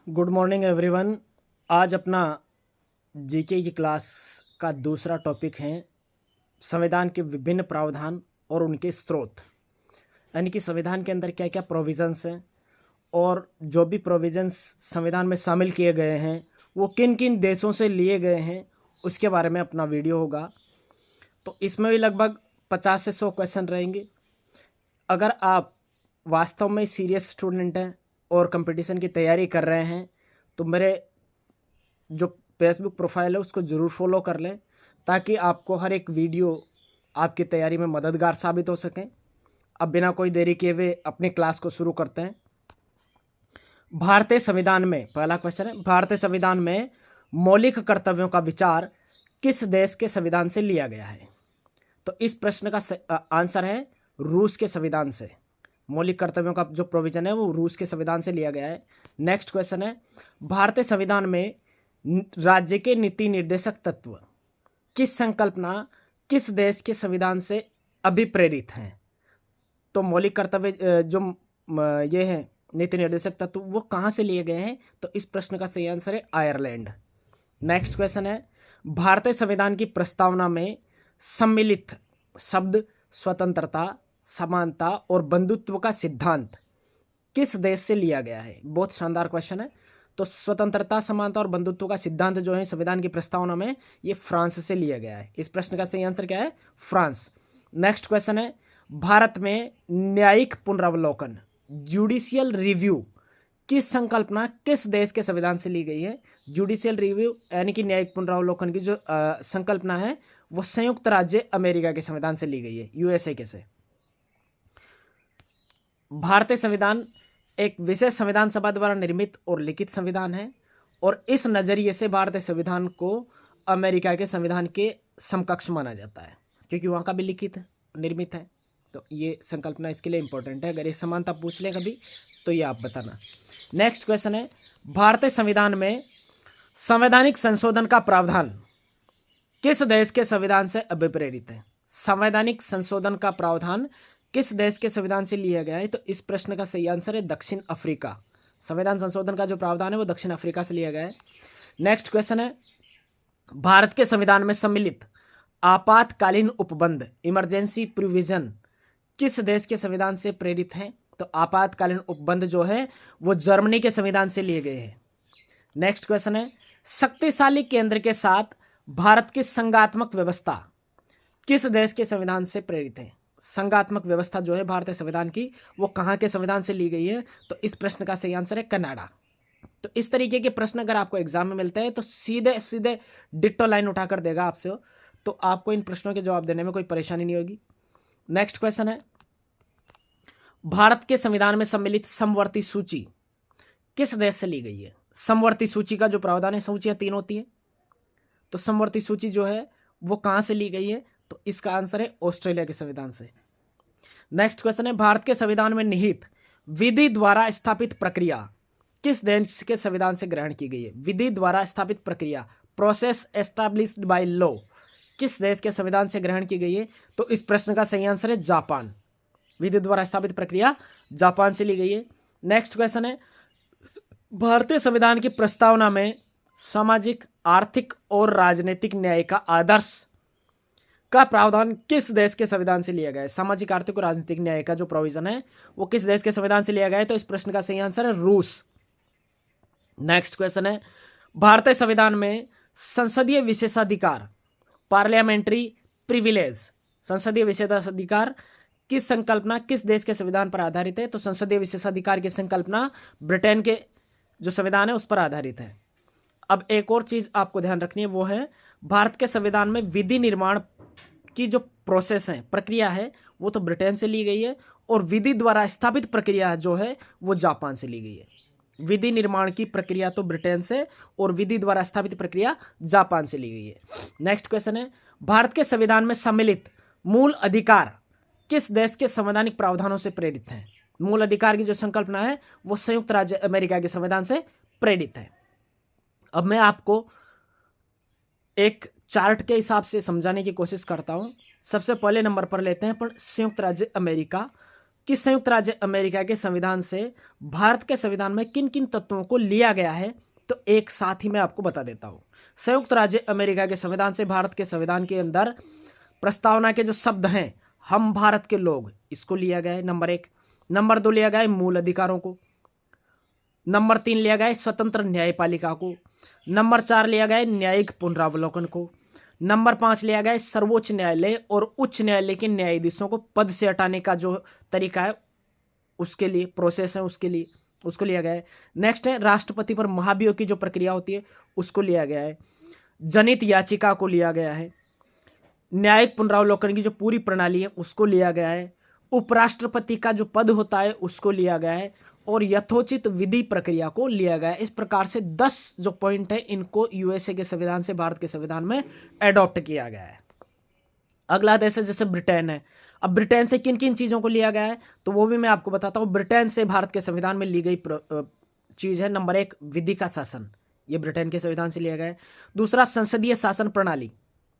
Good morning everyone. आज अपना GK की क्लास का दूसरा टॉपिक है संविधान के विभिन्न प्रावधान और उनके स्रोत, यानी कि संविधान के अंदर क्या क्या प्रोविज़न्स हैं और जो भी प्रोविज़न्स संविधान में शामिल किए गए हैं वो किन किन देशों से लिए गए हैं, उसके बारे में अपना वीडियो होगा। तो इसमें भी लगभग 50 से 100 क्वेश्चन रहेंगे। अगर आप वास्तव में सीरियस स्टूडेंट हैं और कंपटीशन की तैयारी कर रहे हैं तो मेरे जो फेसबुक प्रोफाइल है उसको ज़रूर फॉलो कर लें, ताकि आपको हर एक वीडियो आपकी तैयारी में मददगार साबित हो सकें। अब बिना कोई देरी किए हुए अपनी क्लास को शुरू करते हैं। भारतीय संविधान में पहला क्वेश्चन है, भारतीय संविधान में मौलिक कर्तव्यों का विचार किस देश के संविधान से लिया गया है? तो इस प्रश्न का आंसर है रूस के संविधान से। मौलिक कर्तव्यों का जो प्रोविजन है वो रूस के संविधान से लिया गया है। नेक्स्ट क्वेश्चन है, भारतीय संविधान में राज्य के नीति निर्देशक तत्व किस संकल्पना किस देश के संविधान से अभिप्रेरित हैं? तो मौलिक कर्तव्य ये है नीति निर्देशक तत्व वो कहाँ से लिए गए हैं? तो इस प्रश्न का सही आंसर है आयरलैंड। नेक्स्ट क्वेश्चन है, भारतीय संविधान की प्रस्तावना में सम्मिलित शब्द स्वतंत्रता, समानता और बंधुत्व का सिद्धांत किस देश से लिया गया है? बहुत शानदार क्वेश्चन है। तो स्वतंत्रता, समानता और बंधुत्व का सिद्धांत जो है संविधान की प्रस्तावना में, ये फ्रांस से लिया गया है। इस प्रश्न का सही आंसर क्या है? फ्रांस। नेक्स्ट क्वेश्चन है, भारत में न्यायिक पुनरावलोकन जुडिशियल रिव्यू किस संकल्पना किस देश के संविधान से ली गई है? जुडिशियल रिव्यू यानी कि न्यायिक पुनरावलोकन की जो संकल्पना है वो संयुक्त राज्य अमेरिका के संविधान से ली गई है, यूएसए के से। भारतीय संविधान एक विशेष संविधान सभा द्वारा निर्मित और लिखित संविधान है और इस नज़रिए से भारतीय संविधान को अमेरिका के संविधान के समकक्ष माना जाता है, क्योंकि वहाँ का भी लिखित है, निर्मित है। तो ये संकल्पना इसके लिए इंपॉर्टेंट है। अगर ये समानता पूछ ले कभी तो ये आप बताना। नेक्स्ट क्वेश्चन है, भारतीय संविधान में संवैधानिक संशोधन का प्रावधान किस देश के संविधान से अभिप्रेरित है? संवैधानिक संशोधन का प्रावधान किस देश के संविधान से लिया गया है? तो इस प्रश्न का सही आंसर है दक्षिण अफ्रीका। संविधान संशोधन का जो प्रावधान है वो दक्षिण अफ्रीका से लिया गया है। नेक्स्ट क्वेश्चन है, भारत के संविधान में सम्मिलित आपातकालीन उपबंध इमरजेंसी प्रोविजन किस देश के संविधान से प्रेरित हैं? तो आपातकालीन उपबंध जो है वो जर्मनी के संविधान से लिए गए हैं। नेक्स्ट क्वेश्चन है, शक्तिशाली केंद्र के साथ भारत की संघात्मक व्यवस्था किस देश के संविधान से प्रेरित है? संघात्मक व्यवस्था जो है भारतीय संविधान की वो कहाँ के संविधान से ली गई है? तो इस प्रश्न का सही आंसर है कनाडा। तो इस तरीके के प्रश्न अगर आपको एग्जाम में मिलते हैं तो सीधे सीधे डिट्टो लाइन उठाकर देगा आपसे, तो आपको इन प्रश्नों के जवाब देने में कोई परेशानी नहीं होगी। नेक्स्ट क्वेश्चन है, भारत के संविधान में सम्मिलित समवर्ती सूची किस देश से ली गई है? समवर्ती सूची का जो प्रावधान है, सूचियां 3 होती है, तो समवर्ती सूची जो है वो कहाँ से ली गई है? तो इसका आंसर है ऑस्ट्रेलिया के संविधान से। नेक्स्ट क्वेश्चन है, भारत के संविधान में निहित विधि द्वारा स्थापित प्रक्रिया किस देश के संविधान से ग्रहण की गई है? विधि द्वारा स्थापित प्रक्रिया, प्रोसेस एस्टैब्लिश्ड बाय लॉ, किस देश के संविधान से ग्रहण की गई है? तो इस प्रश्न का सही आंसर है जापान। विधि द्वारा स्थापित प्रक्रिया जापान से ली गई है। नेक्स्ट क्वेश्चन है, भारतीय संविधान की प्रस्तावना में सामाजिक, आर्थिक और राजनीतिक न्याय का आदर्श का प्रावधान किस देश के संविधान से लिया गया है? सामाजिक, आर्थिक और राजनीतिक न्याय का जो प्रोविजन है वो किस देश के संविधान से लिया गया है? तो इस प्रश्न का सही आंसर है रूस। नेक्स्ट क्वेश्चन है, भारतीय संविधान में संसदीय विशेषाधिकार पार्लियामेंट्री प्रिविलेज, संसदीय विशेषाधिकार किस संकल्पना किस देश के संविधान पर आधारित है? तो संसदीय विशेषाधिकार की संकल्पना ब्रिटेन के जो संविधान है उस पर आधारित है। अब एक और चीज आपको ध्यान रखनी है, वो है भारत के संविधान में विधि निर्माण की जो प्रोसेस है, प्रक्रिया है, वो तो ब्रिटेन से ली गई है और विधि द्वारा स्थापित प्रक्रिया जो है वो जापान से ली गई है। विधि निर्माण की प्रक्रिया तो ब्रिटेन से और विधि द्वारा स्थापित प्रक्रिया जापान से ली गई है। नेक्स्ट क्वेश्चन है, भारत के संविधान में सम्मिलित मूल अधिकार किस देश के संवैधानिक प्रावधानों से प्रेरित है? मूल अधिकार की जो संकल्पना है वो संयुक्त राज्य अमेरिका के संविधान से प्रेरित है। अब मैं आपको एक चार्ट के हिसाब से समझाने की कोशिश करता हूं। सबसे पहले नंबर पर लेते हैं पर संयुक्त राज्य अमेरिका। कि संयुक्त राज्य अमेरिका के संविधान से भारत के संविधान में किन किन तत्वों को लिया गया है, तो एक साथ ही मैं आपको बता देता हूं। संयुक्त राज्य अमेरिका के संविधान से भारत के संविधान के अंदर प्रस्तावना के जो शब्द हैं, हम भारत के लोग, इसको लिया गया है नंबर 1। नंबर 2 लिया गया है मूल अधिकारों को। नंबर 3 लिया गया है स्वतंत्र न्यायपालिका को। नंबर 4 लिया गया है न्यायिक पुनरावलोकन को। नंबर 5 लिया गया है सर्वोच्च न्यायालय और उच्च न्यायालय के न्यायाधीशों को पद से हटाने का जो तरीका है, उसके लिए प्रोसेस है, उसके लिए उसको लिया गया है। नेक्स्ट है राष्ट्रपति पर महाभियोग की जो प्रक्रिया होती है, उसको लिया गया है। जनहित याचिका को लिया गया है। न्यायिक पुनरावलोकन की जो पूरी प्रणाली है, उसको लिया गया है। उपराष्ट्रपति का जो पद होता है, उसको लिया गया है। और यथोचित विधि प्रक्रिया को लिया गया है। इस प्रकार से 10 जो पॉइंट है, इनको यूएसए के संविधान से भारत के संविधान में एडॉप्ट किया गया है। अगला देश है जैसे ब्रिटेन है। अब ब्रिटेन से किन किन चीज़ों को लिया गया है, तो वो भी मैं आपको बताता हूँ। ब्रिटेन से भारत के संविधान में ली गई चीज़ है नंबर 1 विधि का शासन, ये ब्रिटेन के संविधान से लिया गया है। दूसरा संसदीय शासन प्रणाली,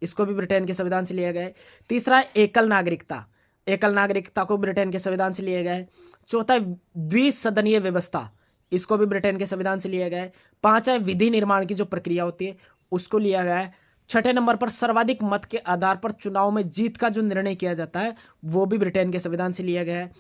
इसको भी ब्रिटेन के संविधान से लिया गया है। तीसरा एकल नागरिकता, एकल नागरिकता को ब्रिटेन के संविधान से लिया गया है। चौथा द्विसदनीय व्यवस्था, इसको भी ब्रिटेन के संविधान से लिया गया है। 5 है विधि निर्माण की जो प्रक्रिया होती है, उसको लिया गया है। 6ठे नंबर पर सर्वाधिक मत के आधार पर चुनाव में जीत का जो निर्णय किया जाता है, वो भी ब्रिटेन के संविधान से लिया गया है।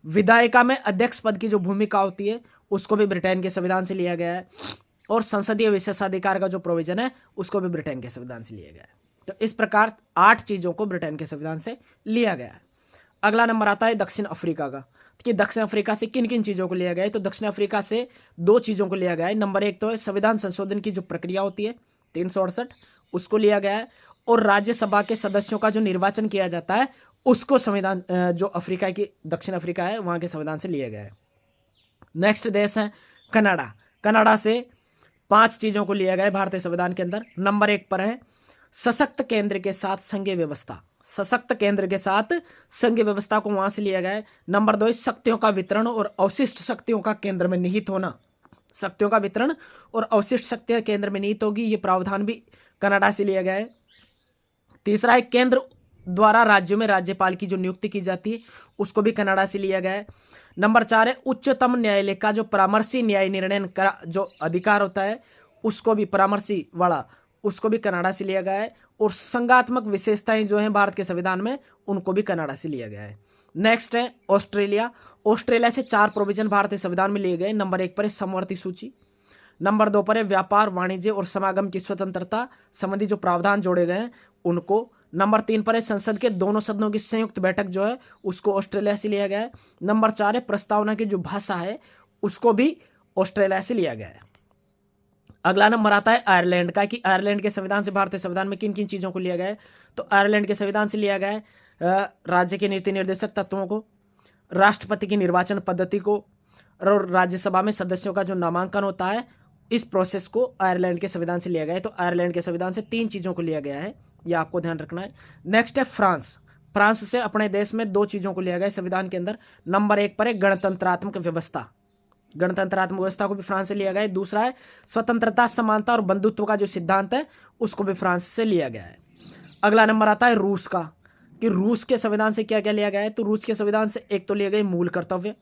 विधायिका में अध्यक्ष पद की जो भूमिका होती है, उसको भी ब्रिटेन के संविधान से लिया गया है। और संसदीय विशेषाधिकार का जो प्रोविजन है, उसको भी ब्रिटेन के संविधान से लिया गया है। तो इस प्रकार 8 चीज़ों को ब्रिटेन के संविधान से लिया गया है। अगला नंबर आता है दक्षिण अफ्रीका का, कि दक्षिण अफ्रीका से किन किन चीज़ों को लिया गया है। तो दक्षिण अफ्रीका से 2 चीज़ों को लिया गया है। नंबर 1 तो है संविधान संशोधन की जो प्रक्रिया होती है 368, उसको लिया गया है। और राज्यसभा के सदस्यों का जो निर्वाचन किया जाता है, उसको संविधान जो अफ्रीका की दक्षिण अफ्रीका है, वहाँ के संविधान से लिया गया है। नेक्स्ट देश है कनाडा। कनाडा से 5 चीज़ों को लिया गया है भारतीय संविधान के अंदर। नंबर 1 पर है सशक्त केंद्र के साथ संघीय व्यवस्था, सशक्त केंद्र के साथ संघीय व्यवस्था को वहां से लिया गया है। नंबर 2 शक्तियों का वितरण और अवशिष्ट शक्तियों का केंद्र में निहित होना, शक्तियों का वितरण और अवशिष्ट शक्तियां केंद्र में निहित होगी, ये प्रावधान भी कनाडा से लिया गया है। तीसरा है केंद्र द्वारा राज्यों में राज्यपाल की जो नियुक्ति की जाती है, उसको भी कनाडा से लिया गया है। नंबर 4 है उच्चतम न्यायालय का जो परामर्शी न्याय निर्णय का जो अधिकार होता है, उसको भी परामर्शी वाला, उसको भी कनाडा से लिया गया है। और संघात्मक विशेषताएं जो हैं भारत के संविधान में, उनको भी कनाडा से लिया गया है। नेक्स्ट है ऑस्ट्रेलिया। ऑस्ट्रेलिया से 4 प्रोविजन भारतीय संविधान में लिए गए। नंबर 1 पर है समवर्ती सूची। नंबर 2 पर है व्यापार वाणिज्य और समागम की स्वतंत्रता संबंधी जो प्रावधान जोड़े गए हैं, उनको। नंबर 3 पर है संसद के दोनों सदनों की संयुक्त बैठक जो है, उसको ऑस्ट्रेलिया से लिया गया है। नंबर 4 है प्रस्तावना की जो भाषा है, उसको भी ऑस्ट्रेलिया से लिया गया है। अगला नंबर आता है आयरलैंड का, कि आयरलैंड के संविधान से भारतीय संविधान में किन किन चीज़ों को लिया गया है। तो आयरलैंड के संविधान से लिया गया है राज्य के नीति निर्देशक तत्वों को, राष्ट्रपति की निर्वाचन पद्धति को, और राज्यसभा में सदस्यों का जो नामांकन होता है, इस प्रोसेस को आयरलैंड के संविधान से लिया गया है। तो आयरलैंड के संविधान से 3 चीज़ों को लिया गया है, यह आपको ध्यान रखना है। नेक्स्ट है फ्रांस। फ्रांस से अपने देश में 2 चीज़ों को लिया गया है संविधान के अंदर। नंबर 1 पर है गणतंत्रात्मक व्यवस्था, गणतंत्रात्मक व्यवस्था को भी फ्रांस से लिया गया है। दूसरा है स्वतंत्रता, समानता और बंधुत्व का जो सिद्धांत है, उसको भी फ्रांस से लिया गया है। अगला नंबर आता है रूस का, कि रूस के संविधान से क्या क्या लिया गया है। तो रूस के संविधान से एक तो लिया गया मूल कर्तव्य।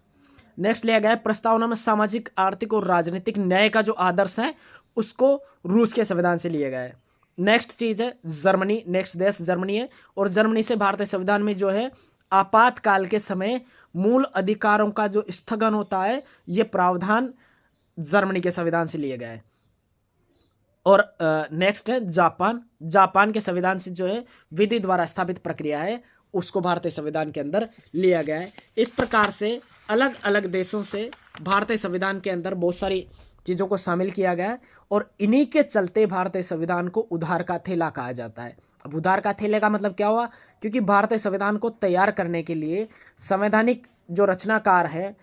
नेक्स्ट लिया गया है प्रस्तावना में सामाजिक, आर्थिक और राजनीतिक न्याय का जो आदर्श है, उसको रूस के संविधान से लिया गया है। नेक्स्ट चीज है जर्मनी। नेक्स्ट देश जर्मनी है, और जर्मनी से भारतीय संविधान में जो है आपातकाल के समय मूल अधिकारों का जो स्थगन होता है, ये प्रावधान जर्मनी के संविधान से लिया गया है। और नेक्स्ट है जापान। जापान के संविधान से जो है विधि द्वारा स्थापित प्रक्रिया है, उसको भारतीय संविधान के अंदर लिया गया है। इस प्रकार से अलग अलग देशों से भारतीय संविधान के अंदर बहुत सारी चीज़ों को शामिल किया गया है, और इन्हीं के चलते भारतीय संविधान को उधार का थैला कहा जाता है। अब उधार का थैले का मतलब क्या हुआ, क्योंकि भारतीय संविधान को तैयार करने के लिए संवैधानिक जो रचनाकार है,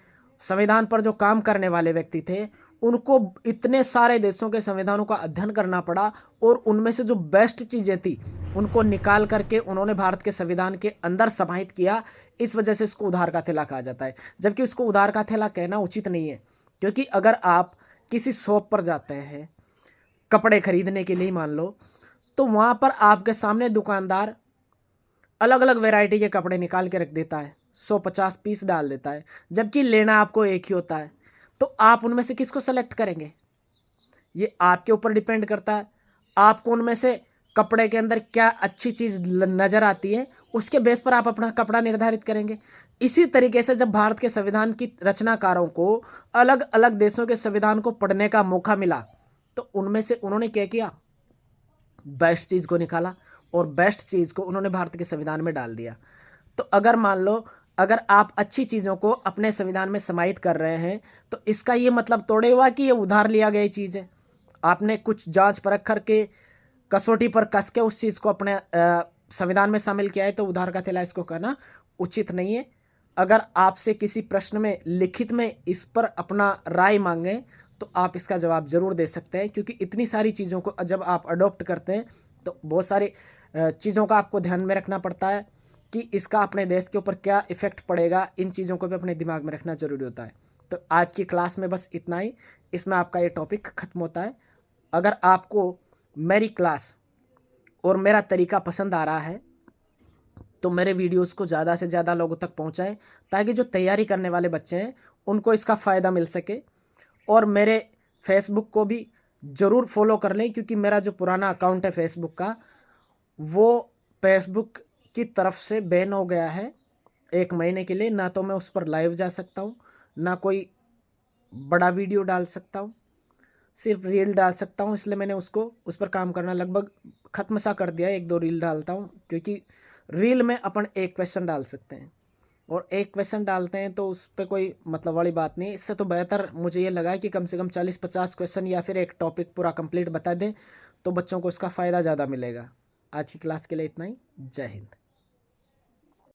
संविधान पर जो काम करने वाले व्यक्ति थे, उनको इतने सारे देशों के संविधानों का अध्ययन करना पड़ा, और उनमें से जो बेस्ट चीज़ें थी उनको निकाल करके उन्होंने भारत के संविधान के अंदर समाहित किया। इस वजह से इसको उधार का थैला कहा जाता है, जबकि इसको उधार का थैला कहना उचित नहीं है। क्योंकि अगर आप किसी शॉप पर जाते हैं कपड़े खरीदने के लिए मान लो, तो वहाँ पर आपके सामने दुकानदार अलग अलग वैरायटी के कपड़े निकाल के रख देता है, 150 पीस डाल देता है, जबकि लेना आपको एक ही होता है। तो आप उनमें से किसको सेलेक्ट करेंगे? ये आपके ऊपर डिपेंड करता है। आपको उनमें से कपड़े के अंदर क्या अच्छी चीज़ नज़र आती है, उसके बेस पर आप अपना कपड़ा निर्धारित करेंगे। इसी तरीके से जब भारत के संविधान की रचनाकारों को अलग अलग देशों के संविधान को पढ़ने का मौका मिला, तो उनमें से उन्होंने क्या किया? बेस्ट चीज़ को निकाला और बेस्ट चीज़ को उन्होंने भारत के संविधान में डाल दिया। तो अगर मान लो, अगर आप अच्छी चीज़ों को अपने संविधान में समाहित कर रहे हैं, तो इसका ये मतलब थोड़े हुआ कि ये उधार लिया गई चीज़ है। आपने कुछ जांच परख करके कसौटी पर कस के उस चीज़ को अपने संविधान में शामिल किया है, तो उधार का थैला इसको कहना उचित नहीं है। अगर आपसे किसी प्रश्न में लिखित में इस पर अपना राय मांगे, तो आप इसका जवाब जरूर दे सकते हैं, क्योंकि इतनी सारी चीज़ों को जब आप अडॉप्ट करते हैं तो बहुत सारी चीज़ों का आपको ध्यान में रखना पड़ता है कि इसका अपने देश के ऊपर क्या इफेक्ट पड़ेगा। इन चीज़ों को भी अपने दिमाग में रखना जरूरी होता है। तो आज की क्लास में बस इतना ही, इसमें आपका ये टॉपिक ख़त्म होता है। अगर आपको मेरी क्लास और मेरा तरीका पसंद आ रहा है, तो मेरे वीडियोस को ज़्यादा से ज़्यादा लोगों तक पहुंचाएं, ताकि जो तैयारी करने वाले बच्चे हैं उनको इसका फ़ायदा मिल सके। और मेरे फेसबुक को भी ज़रूर फॉलो कर लें, क्योंकि मेरा जो पुराना अकाउंट है फेसबुक का, वो फेसबुक की तरफ से बैन हो गया है 1 महीने के लिए। ना तो मैं उस पर लाइव जा सकता हूँ, ना कोई बड़ा वीडियो डाल सकता हूँ, सिर्फ रील डाल सकता हूँ। इसलिए मैंने उसको उस पर काम करना लगभग ख़त्म सा कर दिया है। 1-2 रील डालता हूँ, क्योंकि रील में अपन एक क्वेश्चन डाल सकते हैं, और एक क्वेश्चन डालते हैं तो उस पर कोई मतलब वाली बात नहीं। इससे तो बेहतर मुझे ये लगा कि कम से कम 40-50 क्वेश्चन या फिर एक टॉपिक पूरा कंप्लीट बता दें, तो बच्चों को इसका फ़ायदा ज़्यादा मिलेगा। आज की क्लास के लिए इतना ही। जय हिंद।